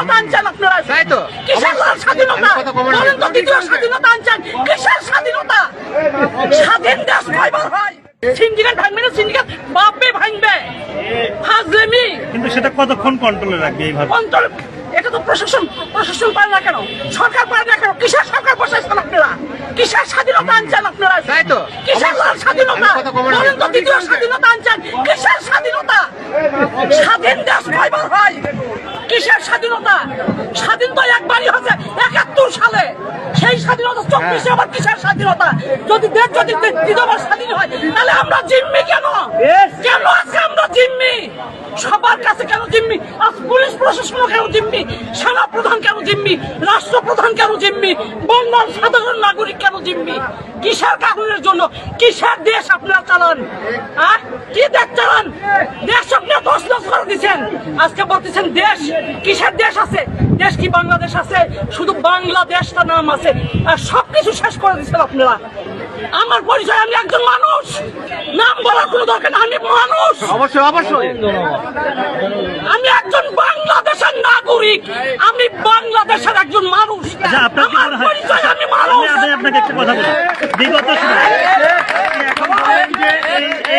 স্বাধীনতা আনছেন আপনারা? তাই তো কিসের স্বাধীনতা? বলেন তো, দ্বিতীয় স্বাধীনতা আনছেন কিসের স্বাধীনতা? স্বাধীন দেশ কয়বার হয়? সিন্ডিকেট ভাঙবে না, সিন্ডিকেট বাপে ভাঙবে। ফাজলামি। কিন্তু সেটা কতক্ষণ কন্ট্রোলে রাখবে এইভাবে? কন্ট্রোল, এটা তো প্রশাসন পারে না কেন? সরকার পারে না কেন? কিসের সরকার বসাইছেন আপনারা? কিসের স্বাধীনতা আনছেন আপনারা? তাই তো কিসের স্বাধীনতা? বলেন তো, দ্বিতীয় স্বাধীনতা আনছেন কিসের স্বাধীনতা? স্বাধীন দেশ কয়বার হয়? কিসের স্বাধীনতা? স্বাধীন তো একবারই হয়েছে ৭১ সালে। সেই স্বাধীনতা ২৪-এ আবার কিসের স্বাধীনতা? যদি দেশ যদি দ্বিতীয়বার স্বাধীন হয়, তাহলে আমরা জিম্মি কেন? কেন আছে আমরা জিম্মি? সবার কাছে কেন জিম্মি? আজ পুলিশ প্রশাসন কেন জিম্মি? সেনা প্রধান কেন জিম্মি? রাষ্ট্রপ্রধান কেন জিম্মি? বন্যার সাধারণ নাগরিক কেন জিম্মি? কিসের কারণের জন্য? কিসের দেশ আপনারা চালান? কি দেশ চালান? দেশ আপনারা তছনছ করে দিচ্ছেন। আজকে বলতেছেন দেশ, কিসের দেশ আছে? দেশ কি বাংলাদেশ আছে? শুধু বাংলাদেশটা নাম আছে, আর সবকিছু শেষ করে দিচ্ছেন আপনারা। আমার পরিচয়, আমি একজন মানুষ, নাম বলার কোনো দরকার না, আমি মানুষ। অবশ্যই অবশ্যই আমি একজন বাংলাদেশের নাগরিক, আমি বাংলাদেশের একজন মানুষ। আচ্ছা, আপনার কি আমার মনে হয়? পরিচয়, আমি মানুষ। আমি আপনাকে একটা কথা বলি, বিগত সময়ে এখন বলেন যে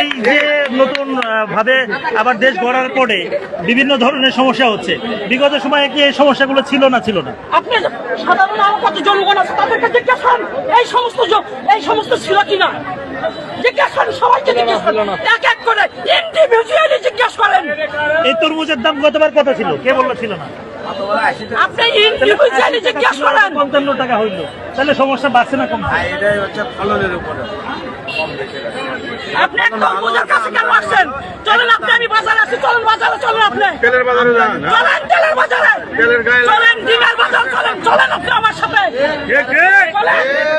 এই যে নতুন ভাবে আবার দেশ গড়ার পরে বিভিন্ন ধরনের সমস্যা হচ্ছে, বিগত সময়ে কি এই সমস্যাগুলো ছিল না? আপনি সাধারণ আরো কত জনগণ আছে, তাদেরকে জিজ্ঞেস করেন এই সমস্ত ছিল কিনা। জিজ্ঞেস করেন, সবাইকে জিজ্ঞেস করেন, এক এক করে ইন্ডিভিজুয়ালি জিজ্ঞেস করেন। এই তরমুজের দাম গতবার কত ছিল? কে বললো ছিল না? আপনি ইন্ডিভিজুয়ালি জিজ্ঞেস করেন। 55 টাকা হইলো, তাহলে সমস্যা বাড়ছে না কমছে? এটাই হচ্ছে ফলনের উপরে কম বেশি লাগে। আপনি তরমুজের কাছে কেন আসছেন? চলেন, আপনি, আমি বাজারে আছি, চলেন বাজারে, চলেন আপনি। তেলের বাজারে যান না? চলেন তেলের বাজারে, তেলের গায়ে চলেন ডিমের বাজার, চলেন আপনি আমার সাথে। চলেন।